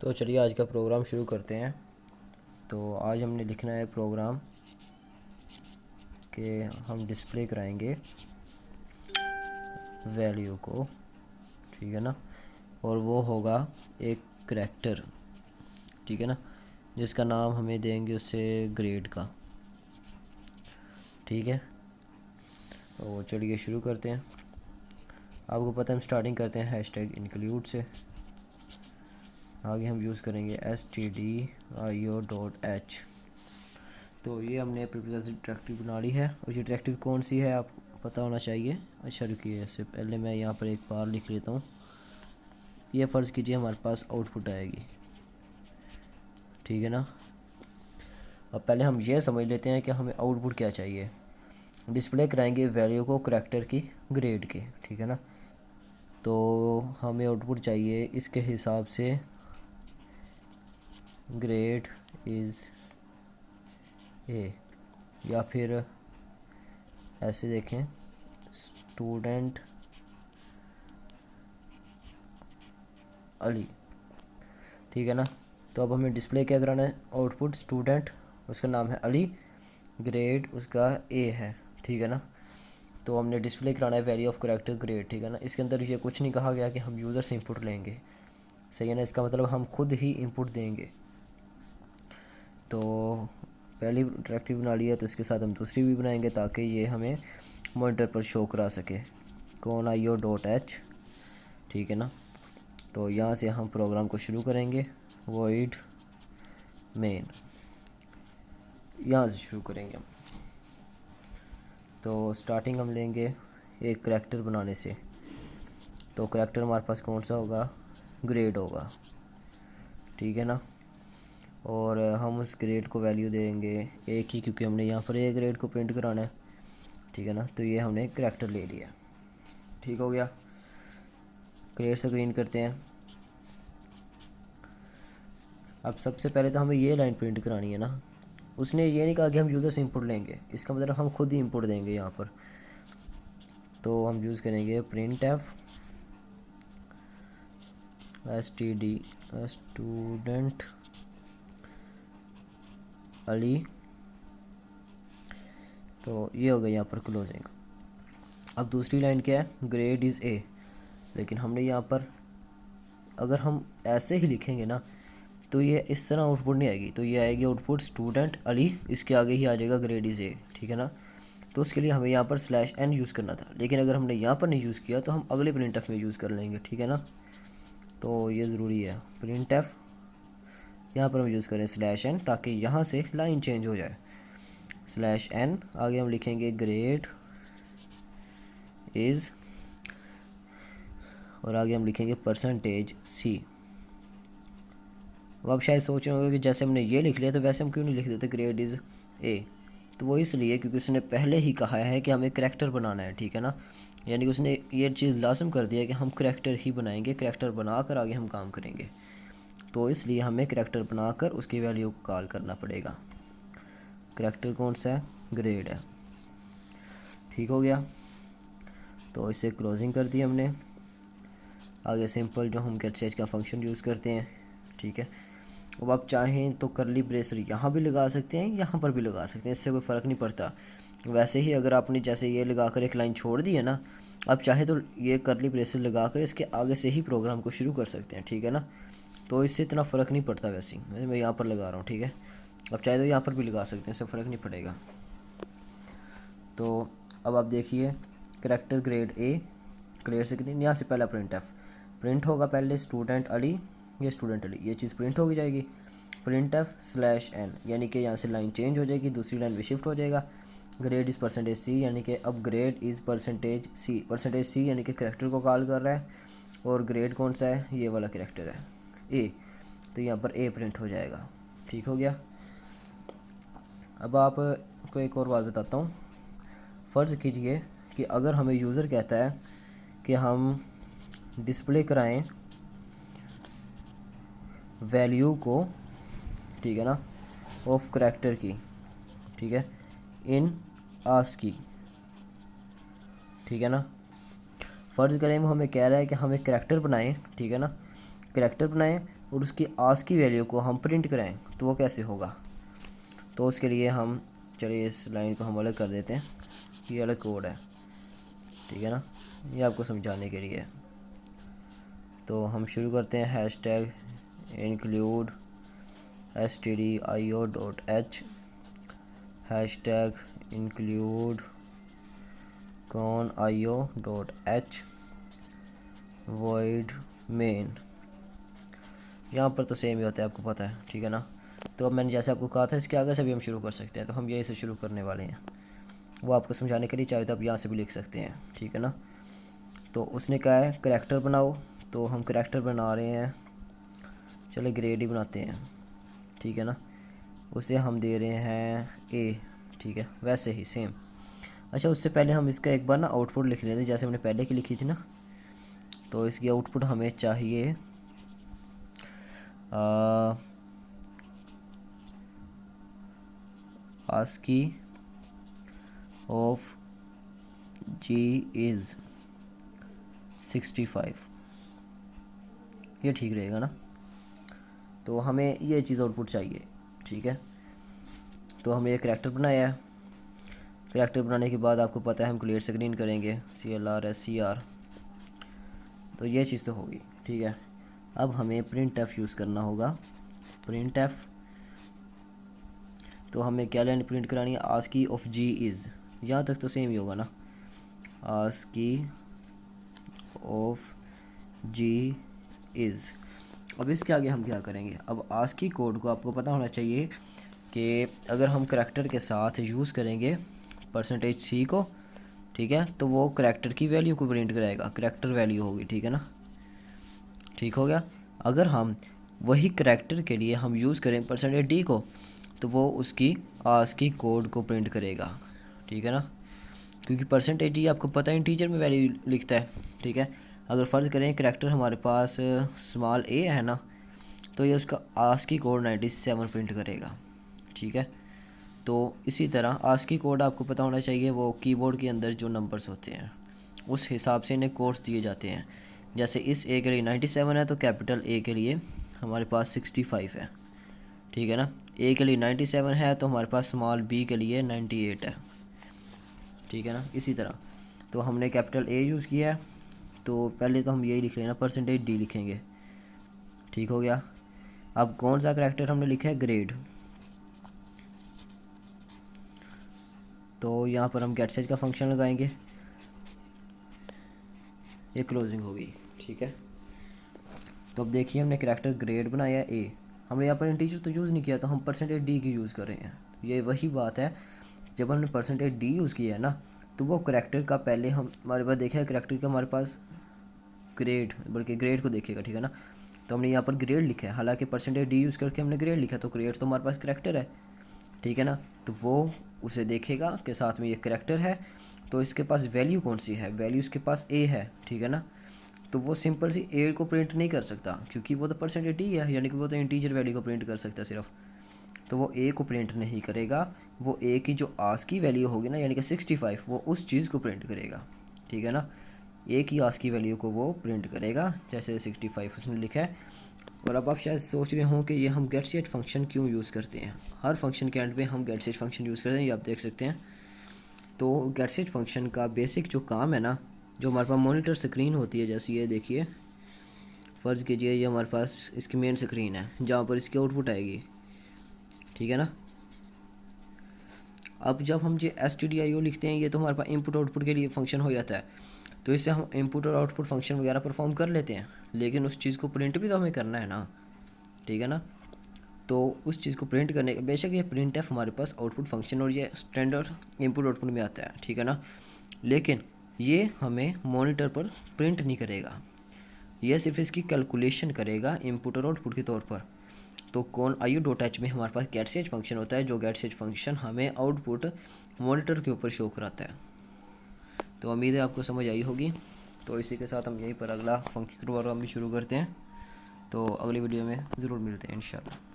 तो चलिए आज का प्रोग्राम शुरू करते हैं। तो आज हमने लिखना है प्रोग्राम कि हम डिस्प्ले कराएंगे वैल्यू को, ठीक है ना। और वो होगा एक करैक्टर, ठीक है ना, जिसका नाम हमें देंगे उसे ग्रेड का, ठीक है। तो चलिए शुरू करते हैं। आपको पता है हम स्टार्टिंग करते हैं हैशटैग इंक्लूड से। आगे हम यूज़ करेंगे stdio.h। तो ये हमने प्रीवियस डायरेक्टरी बना ली है और ये डायरेक्टरी कौन सी है आपको पता होना चाहिए। अच्छा रुकिए, इससे पहले मैं यहाँ पर एक बार लिख लेता हूँ। ये फ़र्ज़ कीजिए हमारे पास आउटपुट आएगी, ठीक है ना। अब पहले हम ये समझ लेते हैं कि हमें आउटपुट क्या चाहिए। डिस्प्ले कराएंगे वैल्यू को करैक्टर की ग्रेड के, ठीक है ना। तो हमें आउटपुट चाहिए इसके हिसाब से ग्रेड इज़ ए, या फिर ऐसे देखें स्टूडेंट अली, ठीक है ना। तो अब हमें डिस्प्ले क्या कराना है, आउटपुट स्टूडेंट, उसका नाम है अली, ग्रेड उसका ए है, ठीक है ना। तो हमने डिस्प्ले कराना है वैल्यू ऑफ करैक्टर ग्रेड, ठीक है ना। इसके अंदर ये कुछ नहीं कहा गया कि हम यूज़र से इंपुट लेंगे, सही है ना। इसका मतलब हम खुद ही इंपुट देंगे। तो पहली डायरेक्टरी बना ली है तो इसके साथ हम दूसरी भी बनाएंगे ताकि ये हमें मॉनिटर पर शो करा सके। कौन io.h, ठीक है ना। तो यहाँ से हम प्रोग्राम को शुरू करेंगे। void main, यहाँ से शुरू करेंगे हम। तो स्टार्टिंग हम लेंगे एक करैक्टर बनाने से। तो करैक्टर हमारे पास कौन सा होगा, ग्रेड होगा, ठीक है ना। और हम उस ग्रेड को वैल्यू देंगे एक ही, क्योंकि हमने यहाँ पर ए ग्रेड को प्रिंट कराना है, ठीक है ना। तो ये हमने करैक्टर ले लिया, ठीक हो गया। क्लियर स्क्रीन करते हैं। अब सबसे पहले तो हमें ये लाइन प्रिंट करानी है ना। उसने ये नहीं कहा कि हम यूज़र से इंपुट लेंगे, इसका मतलब हम खुद ही इंपुट देंगे यहाँ पर। तो हम यूज़ करेंगे print F std student Ali. तो ये हो गया यहाँ पर क्लोजिंग। अब दूसरी लाइन क्या है, ग्रेड इज़ ए। लेकिन हमने यहाँ पर अगर हम ऐसे ही लिखेंगे ना तो ये इस तरह आउटपुट नहीं आएगी। तो ये आएगी आउटपुट स्टूडेंट अली, इसके आगे ही आ जाएगा ग्रेड इज़ ए, ठीक है ना। तो उसके लिए हमें यहाँ पर /n यूज़ करना था, लेकिन अगर हमने यहाँ पर नहीं यूज़ किया तो हम अगले printf में यूज़ कर लेंगे, ठीक है ना। तो ये ज़रूरी है printf, यहाँ पर हम यूज़ करें /n ताकि यहाँ से लाइन चेंज हो जाए। /n आगे हम लिखेंगे ग्रेड इज़, और आगे हम लिखेंगे %c। अब आप शायद सोच रहे होंगे कि जैसे हमने ये लिख लिया तो वैसे हम क्यों नहीं लिख देते ग्रेड इज़ ए। तो वो इसलिए क्योंकि उसने पहले ही कहा है कि हमें करैक्टर बनाना है, ठीक है ना। यानी कि उसने ये चीज़ लाज़िम कर दिया कि हम करैक्टर ही बनाएंगे, करैक्टर बनाकर आगे हम काम करेंगे। तो इसलिए हमें करैक्टर बनाकर उसकी वैल्यू को कॉल करना पड़ेगा। करैक्टर कौन सा है, ग्रेड है, ठीक हो गया। तो इसे क्लोजिंग कर दी हमने। आगे सिंपल जो हम गेट चेंज का फंक्शन यूज़ करते हैं, ठीक है। अब आप चाहें तो करली ब्रेसर यहाँ भी लगा सकते हैं, यहाँ पर भी लगा सकते हैं, इससे कोई फ़र्क नहीं पड़ता। वैसे ही अगर आपने जैसे ये लगाकर एक लाइन छोड़ दी है ना, आप चाहें तो ये करली ब्रेसर लगाकर इसके आगे से ही प्रोग्राम को शुरू कर सकते हैं, ठीक है ना। तो इससे इतना फ़र्क नहीं पड़ता। वैसे ही मैं यहाँ पर लगा रहा हूँ, ठीक है। अब चाहे तो यहाँ पर भी लगा सकते हैं, इससे फ़र्क नहीं पड़ेगा। तो अब आप देखिए character grade A, clear screen. यहाँ से पहला प्रिंट होगा पहले स्टूडेंट अली, ये स्टूडेंट अली, ये चीज़ प्रिंट हो जाएगी। printf /n यानी कि यहाँ से लाइन चेंज हो जाएगी, दूसरी लाइन में शिफ्ट हो जाएगा। ग्रेड इज़ %c यानी कि अब ग्रेड इज़ %c यानी कि करैक्टर को कॉल कर रहा है। और ग्रेड कौन सा है, ये वाला करैक्टर है ए, तो यहाँ पर ए प्रिंट हो जाएगा, ठीक हो गया। अब आपको एक और बात बताता हूँ। फ़र्ज़ कीजिए कि अगर हमें यूज़र कहता है कि हम डिस्प्ले कराएं वैल्यू को, ठीक है ना, ऑफ करैक्टर की, ठीक है, इन ASCII, ठीक है ना। फ़र्ज़ करें वो हमें कह रहा है कि हमें करैक्टर बनाएं, ठीक है ना, करैक्टर बनाएं और उसकी आस की वैल्यू को हम प्रिंट कराएं तो वो कैसे होगा। तो उसके लिए हम चलिए इस लाइन को हम अलग कर देते हैं, ये अलग कोड है, ठीक है ना, ये आपको समझाने के लिए। तो हम शुरू करते हैं hashtag include stdio.h, hashtag include conio.h, void main। यहाँ पर तो सेम ही होता है, आपको पता है, ठीक है ना। तो अब मैंने जैसे आपको कहा था इसके आगे से भी हम शुरू कर सकते हैं, तो हम यहीं से शुरू करने वाले हैं। वो आपको समझाने के लिए चाहे तो आप यहाँ से भी लिख सकते हैं, ठीक है ना। तो उसने कहा है करैक्टर बनाओ, तो हम करैक्टर बना रहे हैं, चले ग्रेड ही बनाते हैं, ठीक है ना। उसे हम दे रहे हैं ए, ठीक है, वैसे ही सेम। अच्छा, उससे पहले हम इसका एक बार ना आउटपुट लिख लेते हैं, जैसे हमने पहले की लिखी थी ना। तो इसकी आउटपुट हमें चाहिए ASCII ऑफ G इज़ 65, ये ठीक रहेगा ना। तो हमें ये चीज़ आउटपुट चाहिए, ठीक है। तो हमने एक करैक्टर बनाया है, करैक्टर बनाने के बाद आपको पता है हम क्लियर स्क्रीन करेंगे CLR तो ये चीज़ तो होगी, ठीक है। अब हमें printf यूज़ करना होगा, printf। तो हमें क्या लाइन प्रिंट करानी है, ASCII ऑफ G इज़, यहाँ तक तो सेम ही होगा ना, ASCII ऑफ G इज़। अब इसके आगे हम क्या करेंगे, अब ASCII कोड को आपको पता होना चाहिए कि अगर हम करैक्टर के साथ यूज़ करेंगे %C को, ठीक है, तो वो करैक्टर की वैल्यू को प्रिंट कराएगा, करैक्टर वैल्यू होगी, ठीक है ना, ठीक हो गया। अगर हम वही करैक्टर के लिए हम यूज़ करें %D को, तो वो उसकी ASCII कोड को प्रिंट करेगा, ठीक है ना, क्योंकि %D आपको पता है इंटीजर में वैल्यू लिखता है, ठीक है। अगर फ़र्ज़ करें करैक्टर हमारे पास स्मॉल a है ना, तो ये उसका ASCII कोड 97 प्रिंट करेगा, ठीक है। तो इसी तरह ASCII कोड आपको पता होना चाहिए, वो कीबोर्ड के अंदर जो नंबर्स होते हैं उस हिसाब से इन्हें कोड्स दिए जाते हैं। जैसे इस A के लिए 97 है, तो कैपिटल A के लिए हमारे पास 65 है, ठीक है ना। A के लिए 97 है, तो हमारे पास स्मॉल b के लिए 98 है, ठीक है ना। इसी तरह तो हमने कैपिटल A यूज़ किया है, तो पहले तो हम यही लिख लेना %D लिखेंगे, ठीक हो गया। अब कौन सा करैक्टर हमने लिखा है, ग्रेड। तो यहाँ पर हम गेटसेज का फंक्शन लगाएंगे, ये क्लोजिंग होगी, ठीक है। तो अब देखिए हमने करैक्टर ग्रेड बनाया है ए, हमने यहाँ पर इंटीजर तो यूज़ नहीं किया, तो हम %D की यूज़ कर रहे हैं। ये वही बात है, जब हमने %D यूज़ किया है ना, तो वो करैक्टर का पहले हम हमारे पास देखा है करैक्टर का हमारे पास ग्रेड, बल्कि ग्रेड को देखेगा, ठीक है ना। तो हमने यहाँ पर ग्रेड लिखा है, हालांकि %D यूज़ करके हमने ग्रेड लिखा, तो ग्रेड तो हमारे पास करैक्टर है, ठीक है ना। तो वो उसे देखेगा कि साथ में ये करैक्टर है, तो इसके पास वैल्यू कौन सी है, वैल्यू इसके पास A है, ठीक है ना। तो वो सिंपल सी A को प्रिंट नहीं कर सकता, क्योंकि वो तो %D है, यानी कि वो तो इंटीजर वैल्यू को प्रिंट कर सकता है सिर्फ, तो वो A को प्रिंट नहीं करेगा। वो A की जो ASCII वैल्यू होगी ना, यानी कि 65, वो उस चीज़ को प्रिंट करेगा, ठीक है ना। A की ASCII वैल्यू को वो प्रिंट करेगा, जैसे 65 उसने लिखा है। और अब आप शायद सोच रहे हों कि ये हम गेटसेट फंक्शन क्यों यूज़ करते हैं, हर फंक्शन के एंड पे हम गेटसेट फंक्शन यूज़ करते हैं, ये आप देख सकते हैं। तो गेटसेट फंक्शन का बेसिक जो काम है ना, जो हमारे पास मॉनिटर स्क्रीन होती है, जैसे ये देखिए, फ़र्ज़ कीजिए ये हमारे पास इसकी मेन स्क्रीन है जहाँ पर इसकी आउटपुट आएगी, ठीक है ना। अब जब हम ये stdio लिखते हैं, ये तो हमारे पास इनपुट आउटपुट के लिए फ़ंक्शन हो जाता है, तो इससे हम इनपुट और आउटपुट फंक्शन वगैरह परफॉर्म कर लेते हैं, लेकिन उस चीज़ को प्रिंट भी तो हमें करना है ना, ठीक है ना। तो उस चीज़ को प्रिंट करने का, बेशक ये printf हमारे पास आउटपुट फंक्शन और ये स्टैंडर्ड इनपुट आउटपुट में आता है, ठीक है ना, लेकिन ये हमें मॉनिटर पर प्रिंट नहीं करेगा, यह सिर्फ इसकी कैलकुलेशन करेगा इनपुट और आउटपुट के तौर पर। तो कौन io.h में हमारे पास गेटसेज फंक्शन होता है, जो गेटसेज फंक्शन हमें आउटपुट मॉनिटर के ऊपर शो कराता है। तो उम्मीद है आपको समझ आई होगी। तो इसी के साथ हम यहीं पर अगला फंक्शन प्रोग्राम भी शुरू करते हैं, तो अगली वीडियो में ज़रूर मिलते हैं इंशाल्लाह।